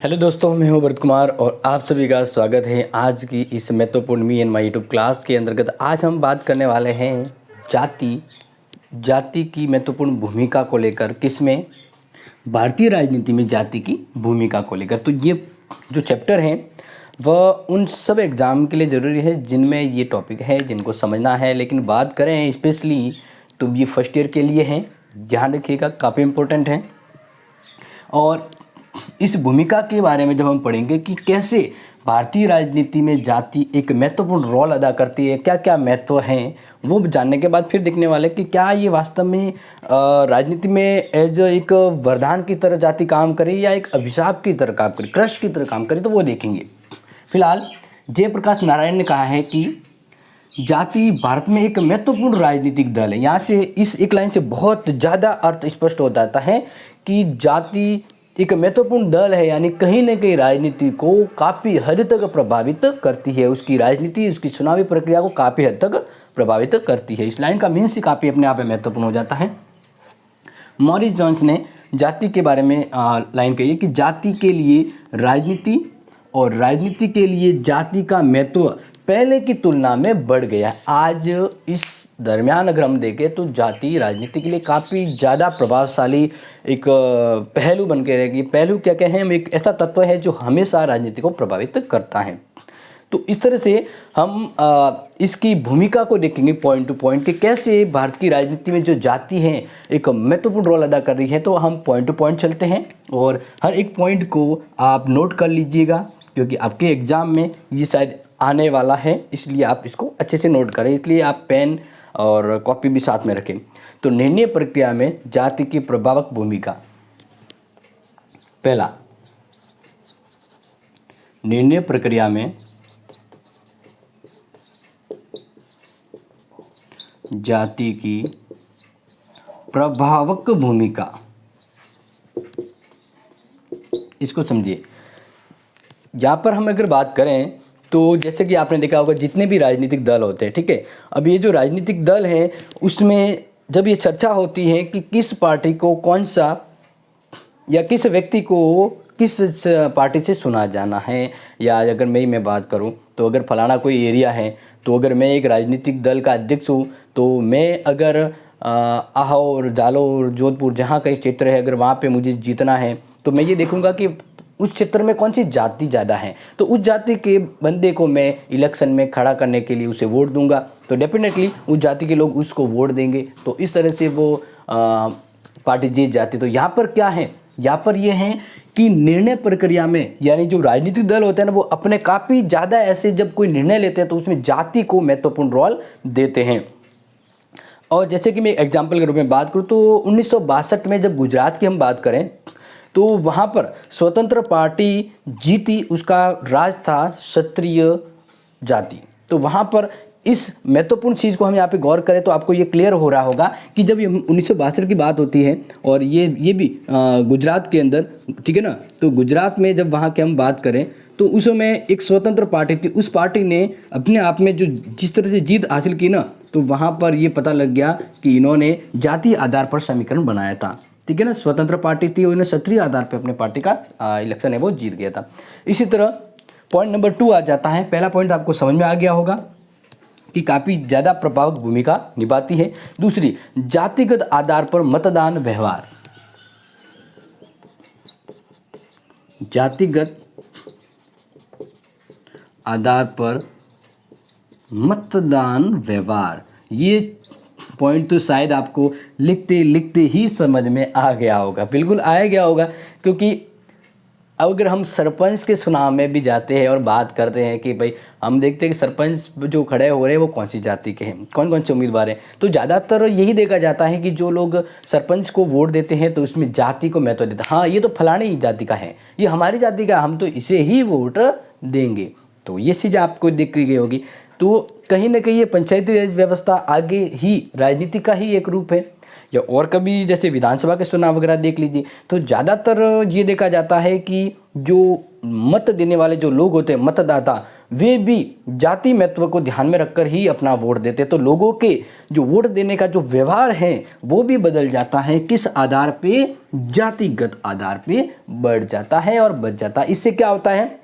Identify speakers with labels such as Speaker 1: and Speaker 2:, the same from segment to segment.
Speaker 1: Hello दोस्तों, मैं हूं भरत कुमार और आप सभी का स्वागत है आज की इस महत्वपूर्ण me and my YouTube class के अंतर्गत। आज हम बात करने वाले हैं जाति की महत्वपूर्ण भूमिका को लेकर। किसमें? भारतीय राजनीति में जाति की भूमिका को लेकर। तो ये जो चैप्टर है वह उन सब एग्ज़ाम के लिए ज़रूरी है जिनमें ये टॉपिक है, जिनको समझना है। लेकिन बात करें स्पेशली तो ये फर्स्ट ईयर के लिए है, ध्यान रखिएगा, काफ़ी इम्पोर्टेंट है। और इस भूमिका के बारे में जब हम पढ़ेंगे कि कैसे भारतीय राजनीति में जाति एक महत्वपूर्ण रोल अदा करती है, क्या क्या महत्व हैं, वो जानने के बाद फिर दिखने वाले कि क्या ये वास्तव में राजनीति में एज एक वरदान की तरह जाति काम करे या एक अभिशाप की तरह काम करे, क्रश की तरह काम करे, तो वो देखेंगे। फिलहाल जयप्रकाश नारायण ने कहा है कि जाति भारत में एक महत्वपूर्ण राजनीतिक दल है। यहाँ से इस एक लाइन से बहुत ज़्यादा अर्थ स्पष्ट हो जाता है कि जाति एक महत्वपूर्ण दल है, यानी कहीं न कहीं राजनीति को काफ़ी हद तक प्रभावित करती है। उसकी राजनीति, उसकी चुनावी प्रक्रिया को काफ़ी हद तक प्रभावित करती है। इस लाइन का मीन्स ही काफ़ी अपने आप में महत्वपूर्ण हो जाता है। मॉरिस जॉन्स ने जाति के बारे में लाइन कही है कि जाति के लिए राजनीति और राजनीति के लिए जाति का महत्व पहले की तुलना में बढ़ गया। आज इस दरमियान अगर हम देखें तो जाति राजनीति के लिए काफ़ी ज़्यादा प्रभावशाली एक पहलू बन के रहेगी। पहलू क्या क्या है? एक ऐसा तत्व है जो हमेशा राजनीति को प्रभावित करता है। तो इस तरह से हम इसकी भूमिका को देखेंगे पॉइंट टू पॉइंट कि कैसे भारत की राजनीति में जो जाति है एक महत्वपूर्ण रोल अदा कर रही है। तो हम पॉइंट टू पॉइंट चलते हैं और हर एक पॉइंट को आप नोट कर लीजिएगा, क्योंकि आपके एग्ज़ाम में ये शायद आने वाला है, इसलिए आप इसको अच्छे से नोट करें। इसलिए आप पेन और कॉपी भी साथ में रखें। तो निर्णय प्रक्रिया में जाति की प्रभावक भूमिका। पहला, निर्णय प्रक्रिया में जाति की प्रभावक भूमिका, इसको समझिए। यहाँ पर हम अगर बात करें तो जैसे कि आपने देखा होगा जितने भी राजनीतिक दल होते हैं, ठीक है, अब ये जो राजनीतिक दल हैं उसमें जब ये चर्चा होती है कि किस पार्टी को कौन सा या किस व्यक्ति को किस पार्टी से चुना जाना है, या अगर मैं बात करूं तो अगर फलाना कोई एरिया है तो अगर मैं एक राजनीतिक दल का अध्यक्ष हूं तो मैं अगर आहोर, जालोर, जोधपुर, जहां का क्षेत्र है, अगर वहां पे मुझे जीतना है तो मैं ये देखूंगा कि उस क्षेत्र में कौन सी जाति ज़्यादा है, तो उस जाति के बंदे को मैं इलेक्शन में खड़ा करने के लिए उसे वोट दूंगा। तो डेफिनेटली उस जाति के लोग उसको वोट देंगे, तो इस तरह से वो पार्टी जीत जाती। तो यहाँ पर क्या है? यहाँ पर ये है कि निर्णय प्रक्रिया में, यानी जो राजनीतिक दल होते हैं ना, वो अपने काफ़ी ज़्यादा ऐसे जब कोई निर्णय लेते हैं तो उसमें जाति को महत्वपूर्ण रोल देते हैं। और जैसे कि मैं एग्जाम्पल के रूप में बात करूँ तो 1962 में जब गुजरात की हम बात करें तो वहाँ पर स्वतंत्र पार्टी जीती, उसका राज था क्षत्रिय जाति। तो वहाँ पर इस महत्वपूर्ण चीज़ को हम यहाँ पे गौर करें तो आपको ये क्लियर हो रहा होगा कि जब ये 1962 की बात होती है और ये भी गुजरात के अंदर, ठीक है ना, तो गुजरात में जब वहाँ की हम बात करें तो उस समय एक स्वतंत्र पार्टी थी। उस पार्टी ने अपने आप में जो जिस तरह से जीत हासिल की ना, तो वहाँ पर ये पता लग गया कि इन्होंने जाति आधार पर समीकरण बनाया था, ठीक है ना। स्वतंत्र पार्टी थी और इन्हें क्षत्रिय आधार पर अपने पार्टी का इलेक्शन है वो जीत गया था। इसी तरह पॉइंट नंबर 2 आ जाता है। पहला पॉइंट आपको समझ में आ गया होगा कि काफ़ी ज़्यादा प्रभावक भूमिका निभाती है। दूसरी, जातिगत आधार पर मतदान व्यवहार। जातिगत आधार पर मतदान व्यवहार, ये पॉइंट तो शायद आपको लिखते लिखते ही समझ में आ गया होगा, बिल्कुल आ गया होगा। क्योंकि अगर हम सरपंच के चुनाव में भी जाते हैं और बात करते हैं कि भाई हम देखते हैं कि सरपंच जो खड़े हो रहे हैं वो कौन सी जाति के हैं, कौन कौन से उम्मीदवार हैं, तो ज़्यादातर यही देखा जाता है कि जो लोग सरपंच को वोट देते हैं तो उसमें जाति को महत्व देते हैं। हाँ, ये तो फलाने ही जाति का है, ये हमारी जाति का, हम तो इसे ही वोट देंगे। तो ये चीज़ आपको दिख गई होगी। तो कहीं ना कहीं ये पंचायती राज व्यवस्था आगे ही राजनीति का ही एक रूप है। या और कभी जैसे विधानसभा के चुनाव वगैरह देख लीजिए तो ज़्यादातर ये देखा जाता है कि जो मत देने वाले जो लोग होते हैं, मतदाता, वे भी जाति महत्व को ध्यान में रखकर ही अपना वोट देते। तो लोगों के जो वोट देने का जो व्यवहार है वो भी बदल जाता है, किस आधार पे, जातिगत आधार पे बढ़ जाता है और बच जाता है। इससे क्या होता है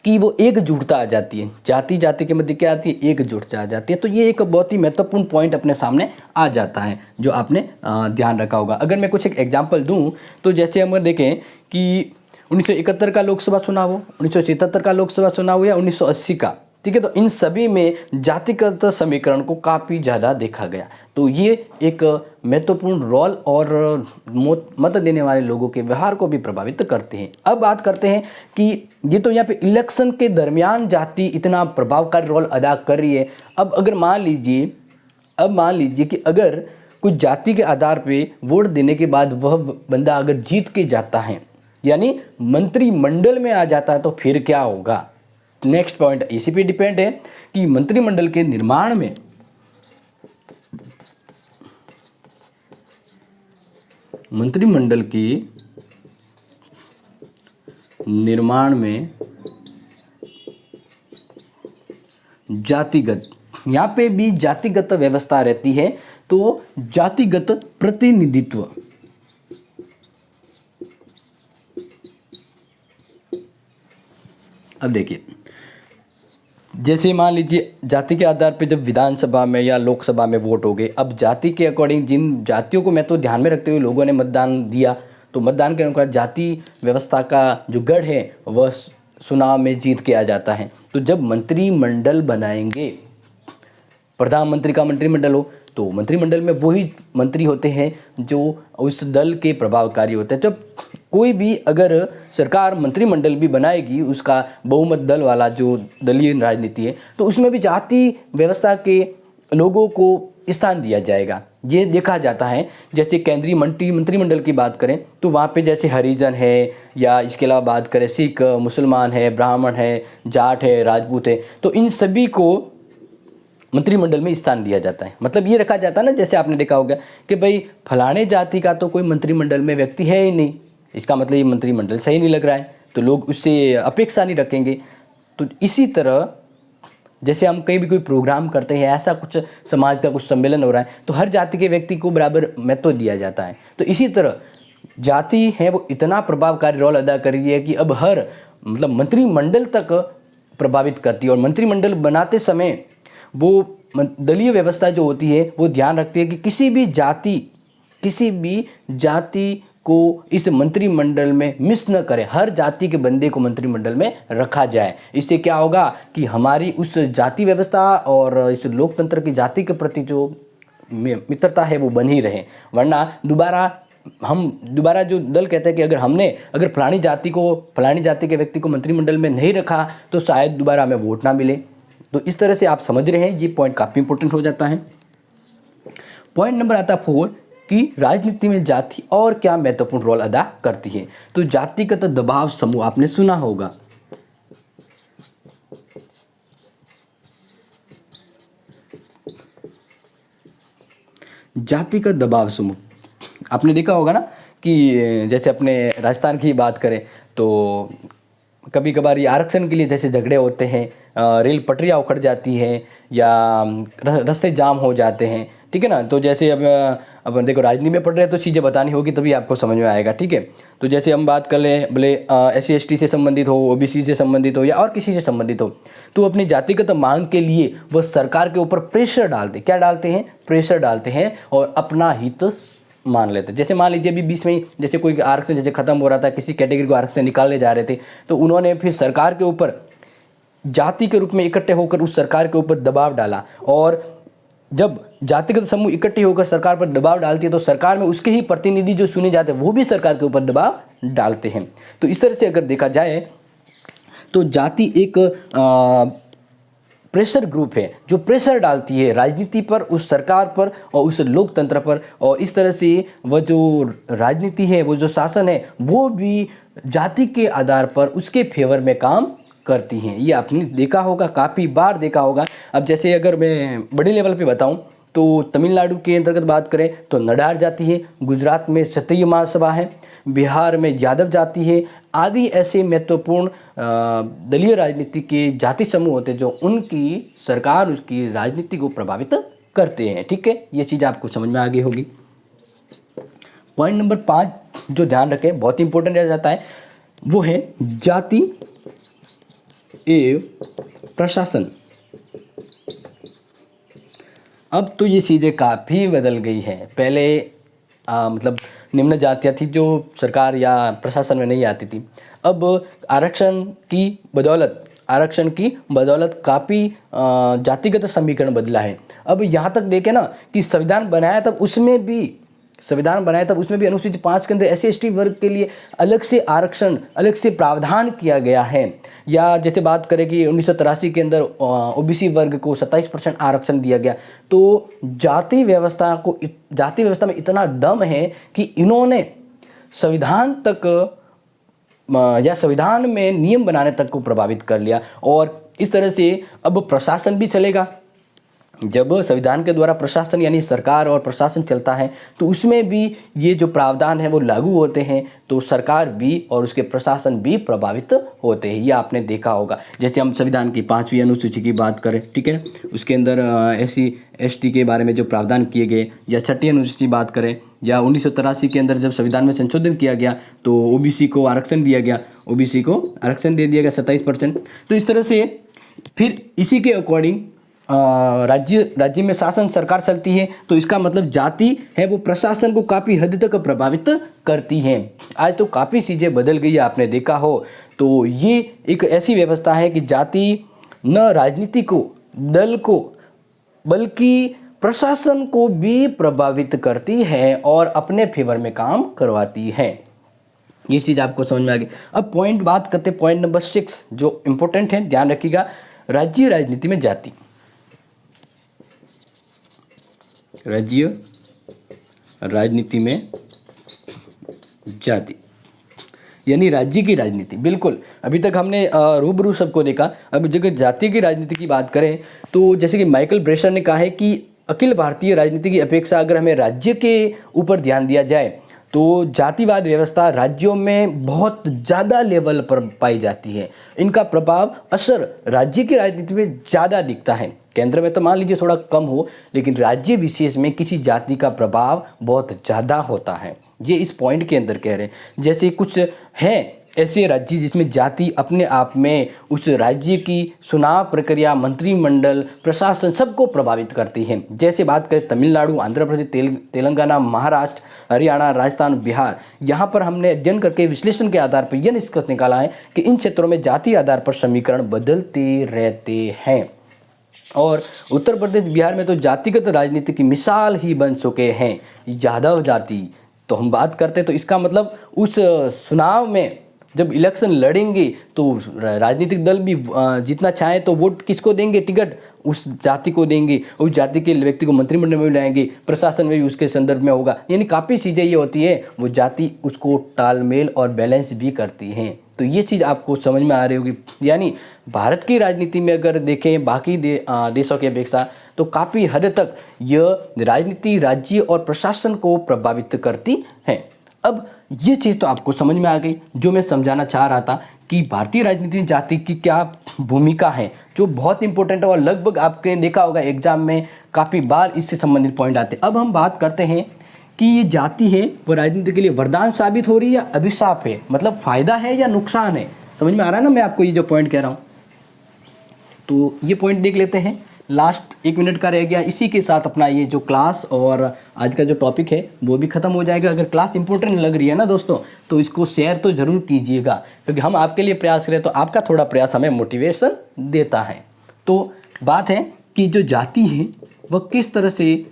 Speaker 1: कि वो एकजुटता आ जाती है, जाति जाति के मध्य क्या आती है, एकजुटता आ जाती है। तो ये एक बहुत ही महत्वपूर्ण पॉइंट अपने सामने आ जाता है जो आपने ध्यान रखा होगा। अगर मैं कुछ एक एग्जांपल दूं तो जैसे हम देखें कि 1971 का लोकसभा चुनाव हो, 1977 का लोकसभा चुनाव हो या 1980 का, ठीक है, तो इन सभी में जातिगत समीकरण को काफ़ी ज़्यादा देखा गया। तो ये एक महत्वपूर्ण रोल और मत देने वाले लोगों के व्यवहार को भी प्रभावित करते हैं। अब बात करते हैं कि ये तो यहाँ पे इलेक्शन के दरमियान जाति इतना प्रभावकारी रोल अदा कर रही है। अब अगर मान लीजिए कि अगर कुछ जाति के आधार पे वोट देने के बाद वह बंदा अगर जीत के जाता है, यानी मंत्रिमंडल में आ जाता है, तो फिर क्या होगा। नेक्स्ट पॉइंट इसी पे डिपेंड है कि मंत्रिमंडल के निर्माण में जातिगत, यहाँ पे भी जातिगत व्यवस्था रहती है। तो जातिगत प्रतिनिधित्व, अब देखिए जैसे मान लीजिए जाति के आधार पे जब विधानसभा में या लोकसभा में वोट हो गए, अब जाति के अकॉर्डिंग जिन जातियों को मैं तो ध्यान में रखते हुए लोगों ने मतदान दिया, तो मतदान के अनुसार जाति व्यवस्था का जो गढ़ है वह चुनाव में जीत के आ जाता है। तो जब मंत्रिमंडल बनाएंगे, प्रधानमंत्री का मंत्रिमंडल हो, तो मंत्रिमंडल में वही मंत्री होते हैं जो उस दल के प्रभावकारी होते हैं। जब कोई भी अगर सरकार मंत्रिमंडल भी बनाएगी, उसका बहुमत दल वाला जो दलीय राजनीति है, तो उसमें भी जाति व्यवस्था के लोगों को स्थान दिया जाएगा। ये देखा जाता है। जैसे केंद्रीय मंत्रिमंडल की बात करें तो वहाँ पे जैसे हरिजन है, या इसके अलावा बात करें सिख, मुसलमान है, ब्राह्मण है, जाट है, राजपूत है, तो इन सभी को मंत्रिमंडल में स्थान दिया जाता है। मतलब ये रखा जाता है ना, जैसे आपने देखा होगा कि भाई फलाने जाति का तो कोई मंत्रिमंडल में व्यक्ति है ही नहीं, इसका मतलब ये मंत्रिमंडल सही नहीं लग रहा है, तो लोग उससे अपेक्षा नहीं रखेंगे। तो इसी तरह जैसे हम कहीं भी कोई प्रोग्राम करते हैं, ऐसा कुछ समाज का कुछ सम्मेलन हो रहा है, तो हर जाति के व्यक्ति को बराबर महत्व दिया जाता है। तो इसी तरह जाति है वो इतना प्रभावकारी रोल अदा कर रही है कि अब हर मतलब मंत्रिमंडल तक प्रभावित करती है। और मंत्रिमंडल बनाते समय वो दलीय व्यवस्था जो होती है वो ध्यान रखती है कि किसी भी जाति को इस मंत्रिमंडल में मिस न करे, हर जाति के बंदे को मंत्रिमंडल में रखा जाए। इससे क्या होगा कि हमारी उस जाति व्यवस्था और इस लोकतंत्र की जाति के प्रति जो मित्रता है वो बनी रहे। वरना दोबारा जो दल कहता है कि अगर फलानी जाति के व्यक्ति को मंत्रिमंडल में नहीं रखा तो शायद दोबारा हमें वोट ना मिले। तो इस तरह से आप समझ रहे हैं, ये पॉइंट काफ़ी इंपॉर्टेंट हो जाता है। पॉइंट नंबर आता 4 कि राजनीति में जाति और क्या महत्वपूर्ण रोल अदा करती है। तो जातिगत दबाव समूह आपने सुना होगा। जातिगत दबाव समूह आपने देखा होगा ना कि जैसे अपने राजस्थान की बात करें तो कभी कभार ये आरक्षण के लिए जैसे झगड़े होते हैं, रेल पटरियाँ उखड़ जाती हैं या रास्ते जाम हो जाते हैं, ठीक है ना। तो जैसे अब देखो राजनीति में पढ़ रहे हैं तो चीज़ें बतानी होगी तभी आपको समझ में आएगा, ठीक है। तो जैसे हम बात कर लें, भले SC/ST से संबंधित हो, OBC से संबंधित हो या और किसी से संबंधित हो, तो अपनी जातिगत मांग के लिए वह सरकार के ऊपर प्रेशर डालते हैं और अपना हित मान लेते हैं। जैसे मान लीजिए अभी बीच में ही जैसे कोई आरक्षण जैसे खत्म हो रहा था, किसी कैटेगरी को आरक्षण निकालने जा रहे थे, तो उन्होंने फिर सरकार के ऊपर जाति के रूप में इकट्ठे होकर उस सरकार के ऊपर दबाव डाला। और जब जातिगत समूह इकट्ठे होकर सरकार पर दबाव डालती है तो सरकार में उसके ही प्रतिनिधि जो चुने जाते हैं वो भी सरकार के ऊपर दबाव डालते हैं। तो इस तरह से अगर देखा जाए तो जाति एक प्रेशर ग्रुप है जो प्रेशर डालती है राजनीति पर, उस सरकार पर और उस लोकतंत्र पर। और इस तरह से वह जो राजनीति है, वो जो शासन है, वो भी जाति के आधार पर उसके फेवर में काम करती हैं। ये आपने देखा होगा, काफ़ी बार देखा होगा। अब जैसे अगर मैं बड़े लेवल पे बताऊं तो तमिलनाडु के अंतर्गत बात करें तो नडार जाति है, गुजरात में क्षत्रिय महासभा है, बिहार में यादव जाति है, आदि ऐसे महत्वपूर्ण दलीय राजनीति के जाति समूह होते हैं जो उनकी सरकार उसकी राजनीति को प्रभावित करते हैं। ठीक है, ये चीज़ आपको समझ में आ गई होगी। पॉइंट नंबर 5 जो ध्यान रखें, बहुत इंपॉर्टेंट रह जाता है, वो है जाति एवं प्रशासन। अब तो ये चीज़ें काफ़ी बदल गई हैं। पहले मतलब निम्न जातियाँ थी जो सरकार या प्रशासन में नहीं आती थी। अब आरक्षण की बदौलत काफ़ी जातिगत समीकरण बदला है। अब यहाँ तक देखें ना कि संविधान बनाया तब उसमें भी अनुसूचित 5 के अंदर SC/ST वर्ग के लिए अलग से आरक्षण, अलग से प्रावधान किया गया है। या जैसे बात करें कि 1983 के अंदर OBC वर्ग को 27% आरक्षण दिया गया। तो जाति व्यवस्था में इतना दम है कि इन्होंने संविधान में नियम बनाने तक को प्रभावित कर लिया। और इस तरह से अब प्रशासन भी चलेगा। जब संविधान के द्वारा प्रशासन यानी सरकार और प्रशासन चलता है तो उसमें भी ये जो प्रावधान है वो लागू होते हैं, तो सरकार भी और उसके प्रशासन भी प्रभावित होते हैं। ये आपने देखा होगा। जैसे हम संविधान की 5वीं अनुसूची की बात करें, ठीक है, उसके अंदर SC/ST के बारे में जो प्रावधान किए गए, या 6ठी अनुसूची बात करें, या 1983 के अंदर जब संविधान में संशोधन किया गया तो OBC को आरक्षण दे दिया गया 27%। तो इस तरह से फिर इसी के अकॉर्डिंग राज्य में शासन सरकार चलती है। तो इसका मतलब जाति है वो प्रशासन को काफ़ी हद तक प्रभावित करती है। आज तो काफ़ी चीज़ें बदल गई है, आपने देखा हो। तो ये एक ऐसी व्यवस्था है कि जाति न राजनीति को, दल को, बल्कि प्रशासन को भी प्रभावित करती है और अपने फेवर में काम करवाती है। ये चीज़ आपको समझ में आ गई। अब बात करते हैं पॉइंट नंबर 6 जो इम्पोर्टेंट है, ध्यान रखिएगा। राज्य राजनीति में जाति, राज्य राजनीति में जाति यानी राज्य की राजनीति। बिल्कुल, अभी तक हमने रूबरू सबको देखा। अब जगह जाति की राजनीति की बात करें तो जैसे कि माइकल ब्रेशर ने कहा है कि अखिल भारतीय राजनीति की अपेक्षा अगर हमें राज्य के ऊपर ध्यान दिया जाए तो जातिवाद व्यवस्था राज्यों में बहुत ज़्यादा लेवल पर पाई जाती है। इनका प्रभाव असर राज्य की राजनीति में ज़्यादा दिखता है। केंद्र में तो मान लीजिए थोड़ा कम हो, लेकिन राज्य विशेष में किसी जाति का प्रभाव बहुत ज़्यादा होता है। ये इस पॉइंट के अंदर कह रहे हैं। जैसे कुछ हैं ऐसे राज्य जिसमें जाति अपने आप में उस राज्य की चुनाव प्रक्रिया, मंत्रिमंडल, प्रशासन सबको प्रभावित करती है। जैसे बात करें तमिलनाडु, आंध्र प्रदेश, तेलंगाना, महाराष्ट्र, हरियाणा, राजस्थान, बिहार, यहाँ पर हमने अध्ययन करके विश्लेषण के आधार पर यह निष्कर्ष निकाला है कि इन क्षेत्रों में जाति आधार पर समीकरण बदलते रहते हैं। और उत्तर प्रदेश, बिहार में तो जातिगत राजनीति की मिसाल ही बन चुके हैं यादव जाति। तो हम बात करते तो इसका मतलब उस चुनाव में जब इलेक्शन लड़ेंगे तो राजनीतिक दल भी जितना चाहे तो वोट किसको देंगे, टिकट उस जाति को देंगे, उस जाति के व्यक्ति को मंत्रिमंडल में भी लाएंगे, प्रशासन में भी उसके संदर्भ में होगा। यानी काफ़ी चीज़ें ये होती है, वो जाति उसको तालमेल और बैलेंस भी करती हैं। तो ये चीज़ आपको समझ में आ रही होगी। यानी भारत की राजनीति में अगर देखें बाकी देशों की अपेक्षा तो काफ़ी हद तक यह राजनीति राज्य और प्रशासन को प्रभावित करती है। अब ये चीज़ तो आपको समझ में आ गई जो मैं समझाना चाह रहा था कि भारतीय राजनीति में जाति की क्या भूमिका है, जो बहुत इंपॉर्टेंट है और लगभग आपने देखा होगा एग्जाम में काफ़ी बार इससे संबंधित पॉइंट आते हैं। अब हम बात करते हैं कि ये जाति है वो राजनीति के लिए वरदान साबित हो रही है या अभिशाप है, मतलब फ़ायदा है या नुकसान है। समझ में आ रहा है ना मैं आपको ये जो पॉइंट कह रहा हूँ। तो ये पॉइंट देख लेते हैं, लास्ट 1 मिनट का रह गया। इसी के साथ अपना ये जो क्लास और आज का जो टॉपिक है वो भी ख़त्म हो जाएगा। अगर क्लास इंपॉर्टेंट लग रही है ना दोस्तों तो इसको शेयर तो ज़रूर कीजिएगा, क्योंकि हम आपके लिए प्रयास करें तो आपका थोड़ा प्रयास हमें मोटिवेशन देता है। तो बात है कि जो जाति है वह किस तरह से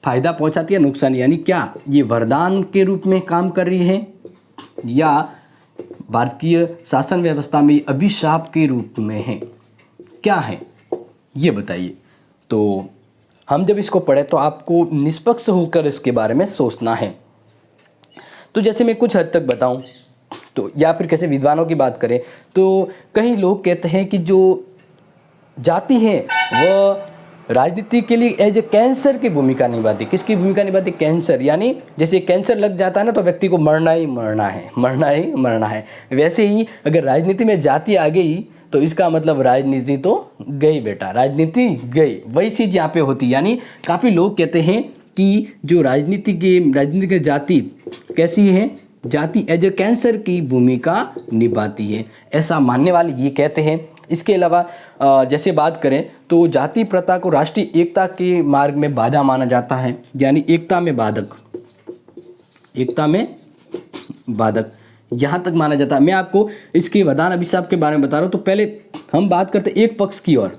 Speaker 1: फ़ायदा पहुंचाती है, नुकसान, यानी क्या ये वरदान के रूप में काम कर रही है या भारतीय शासन व्यवस्था में अभिशाप के रूप में है, क्या है ये बताइए। तो हम जब इसको पढ़े तो आपको निष्पक्ष होकर इसके बारे में सोचना है। तो जैसे मैं कुछ हद तक बताऊं तो या फिर कैसे विद्वानों की बात करें तो कई लोग कहते हैं कि जो जाति है वह राजनीति के लिए एज ए कैंसर की भूमिका निभाती। किसकी भूमिका निभाती? कैंसर, यानी जैसे कैंसर लग जाता है ना तो व्यक्ति को मरना ही मरना है, मरना ही मरना है। वैसे ही अगर राजनीति में जाति आ गई तो इसका मतलब राजनीति तो गई बेटा, राजनीति गई। वही चीज़ यहाँ पे होती है। यानी काफ़ी लोग कहते हैं कि जो राजनीति के जाति कैसी है, जाति एज ए कैंसर की भूमिका निभाती है, ऐसा मानने वाले ये कहते हैं। इसके अलावा जैसे बात करें तो जाति प्रथा को राष्ट्रीय एकता के मार्ग में बाधा माना जाता है, यानी एकता में बाधक, एकता में बाधक यहाँ तक माना जाता है। मैं आपको इसके वरदान अभिशाप के बारे में बता रहा हूँ। तो पहले हम बात करते हैं एक पक्ष की ओर।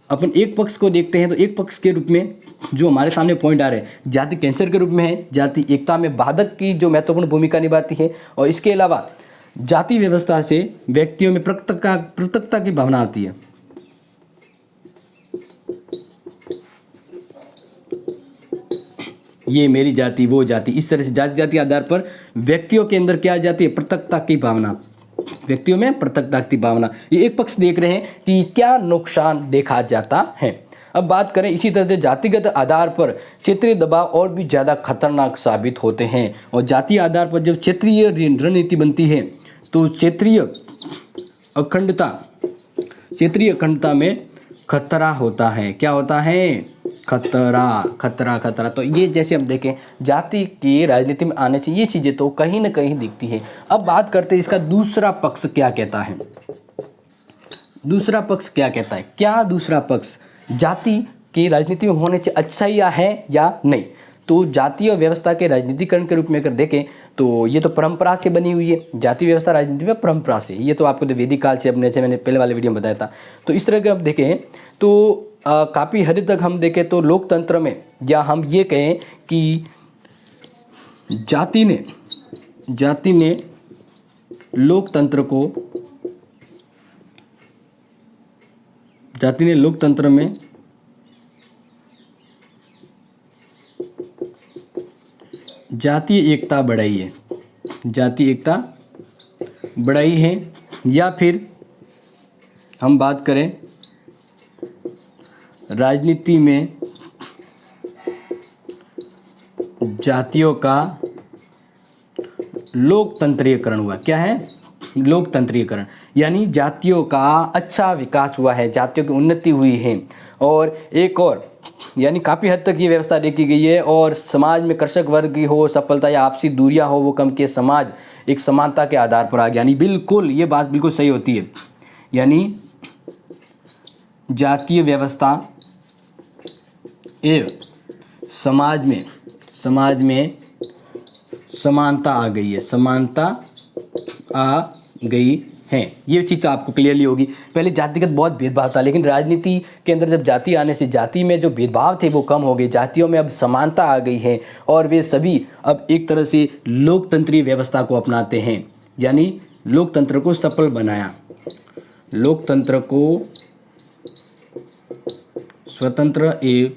Speaker 1: अपन एक पक्ष को देखते हैं तो एक पक्ष के रूप में जो हमारे सामने पॉइंट आ रहे हैं, जाति कैंसर के रूप में है, जाति एकता में बाधक की जो महत्वपूर्ण भूमिका निभाती है, और इसके अलावा जाति व्यवस्था से व्यक्तियों में पृथकता की भावना आती है। ये मेरी जाति, वो जाति, इस तरह से जाति आधार पर व्यक्तियों के अंदर क्या आ जाती है? पृथकता की भावना, व्यक्तियों में पृथकता की भावना। ये एक पक्ष देख रहे हैं कि क्या नुकसान देखा जाता है। अब बात करें इसी तरह से जातिगत आधार पर क्षेत्रीय दबाव और भी ज़्यादा खतरनाक साबित होते हैं। और जातीय आधार पर जब क्षेत्रीय रणनीति बनती है तो क्षेत्रीय अखंडता में खतरा होता है। क्या होता है? खतरा। तो ये जैसे हम देखें जाति की राजनीति में आने से ये चीज़ें तो कहीं ना कहीं दिखती है। अब बात करते हैं इसका दूसरा पक्ष क्या कहता है। दूसरा पक्ष क्या कहता है? क्या दूसरा पक्ष जाति की राजनीति में होने से अच्छाइयाँ है या नहीं? तो जातीय व्यवस्था के राजनीतिकरण के रूप में अगर देखें तो ये तो परंपरा से बनी हुई है। जाति व्यवस्था राजनीति में परंपरा से, ये तो आपको तो वैदिक काल से अपने, जैसे मैंने पहले वाले वीडियो में बताया था। तो इस तरह के अब देखें तो काफ़ी हद तक हम देखें तो लोकतंत्र में, या हम ये कहें कि जाति ने लोकतंत्र में जातीय एकता बढ़ाई है, जातीय एकता बढ़ाई है। या फिर हम बात करें राजनीति में जातियों का लोकतंत्रीकरण हुआ। क्या है? लोकतंत्रीकरण, यानी जातियों का अच्छा विकास हुआ है, जातियों की उन्नति हुई है। और एक और यानी काफ़ी हद तक ये व्यवस्था देखी गई है। और समाज में कृषक वर्ग की हो सफलता या आपसी दूरियां हो वो कम के, समाज एक समानता के आधार पर आ गया। यानी बिल्कुल ये बात बिल्कुल सही होती है। यानी जातीय व्यवस्था एवं समाज में समानता आ गई है, समानता आ गई है। ये चीज़ तो आपको क्लियरली होगी। पहले जातिगत बहुत भेदभाव था, लेकिन राजनीति के अंदर जब जाति आने से जाति में जो भेदभाव थे वो कम हो गए, जातियों में अब समानता आ गई है और वे सभी अब एक तरह से लोकतंत्रीय व्यवस्था को अपनाते हैं। यानी लोकतंत्र को सफल बनाया, लोकतंत्र को स्वतंत्र एवं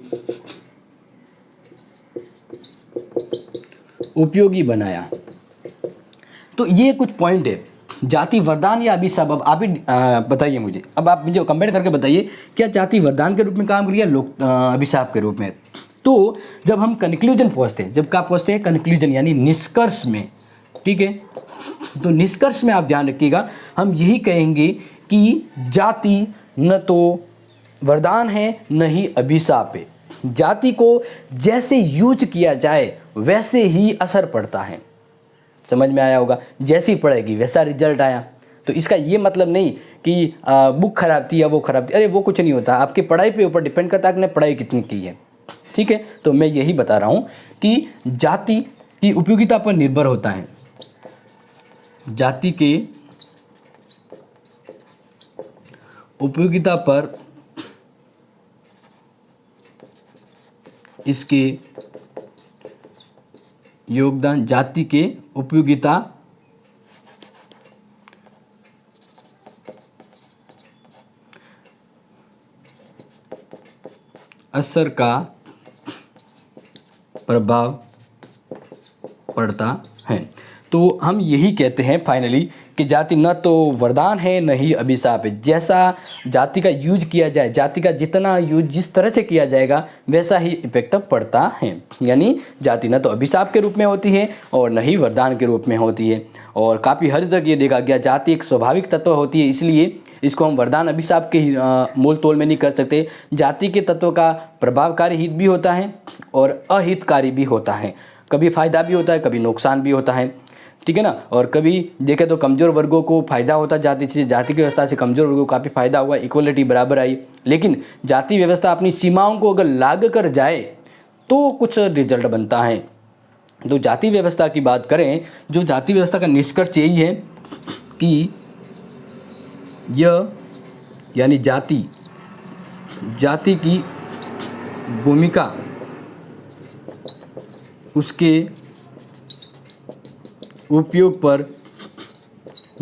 Speaker 1: उपयोगी बनाया। तो ये कुछ पॉइंट है, जाति वरदान या अभिशाप। अब आप ही बताइए मुझे, अब आप मुझे कमेंट करके बताइए क्या जाति वरदान के रूप में काम करिए या अभिशाप के रूप में। तो जब हम कंक्लूजन पहुंचते हैं, जब क्या पहुंचते हैं? कंक्लूजन यानी निष्कर्ष में, ठीक है। तो निष्कर्ष में आप ध्यान रखिएगा, हम यही कहेंगे कि जाति न तो वरदान है न ही अभिशाप है। जाति को जैसे यूज किया जाए वैसे ही असर पड़ता है। समझ में आया होगा? जैसी पढ़ेगी वैसा रिजल्ट आया। तो इसका ये मतलब नहीं कि बुक खराब थी या वो खराब थी, अरे वो कुछ नहीं होता। आपकी पढ़ाई पे ऊपर डिपेंड करता है कि आपने पढ़ाई कितनी की है, ठीक है। तो मैं यही बता रहा हूँ कि जाति की उपयोगिता पर निर्भर होता है, जाति के उपयोगिता पर इसके योगदान, जाति के उपयोगिता असर का प्रभाव पड़ता है। तो हम यही कहते हैं फाइनली कि जाति न तो वरदान है न ही अभिशाप है। जैसा जाति का यूज किया जाए, जाति का जितना यूज जिस तरह से किया जाएगा वैसा ही इफेक्ट पड़ता है। यानी जाति न तो अभिशाप के रूप में होती है और न ही वरदान के रूप में होती है। और काफ़ी हद तक ये देखा गया जाति एक स्वाभाविक तत्व होती है, इसलिए इसको हम वरदान अभिशाप के मोल तोल में नहीं कर सकते। जाति के तत्व का प्रभावकारी हित भी होता है और अहितकारी भी होता है, कभी फ़ायदा भी होता है कभी नुकसान भी होता है, ठीक है ना। और कभी देखें तो कमज़ोर वर्गों को फ़ायदा होता है जाति से, जाति की व्यवस्था से कमज़ोर वर्गों को काफ़ी फ़ायदा हुआ, इक्वलिटी बराबर आई। लेकिन जाति व्यवस्था अपनी सीमाओं को अगर लाग कर जाए तो कुछ रिजल्ट बनता है। तो जाति व्यवस्था की बात करें, जो जाति व्यवस्था का निष्कर्ष यही है कि यह यानी जाति की भूमिका उसके उपयोग पर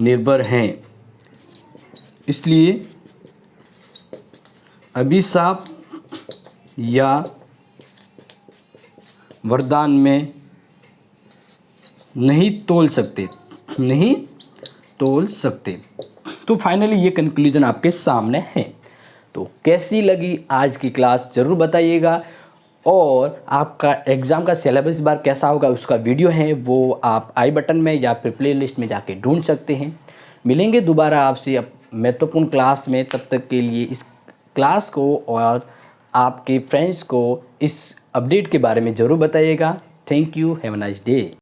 Speaker 1: निर्भर है। इसलिए अभिशाप या वरदान में नहीं तोल सकते। तो फाइनली ये कंक्लूजन आपके सामने है। तो कैसी लगी आज की क्लास ज़रूर बताइएगा। और आपका एग्ज़ाम का सिलेबस इस बार कैसा होगा उसका वीडियो है वो आप आई बटन में या फिर प्लेलिस्ट में जाके ढूंढ सकते हैं। मिलेंगे दोबारा आपसे महत्वपूर्ण क्लास में, तब तक के लिए इस क्लास को और आपके फ्रेंड्स को इस अपडेट के बारे में ज़रूर बताइएगा। Thank you, have a nice day.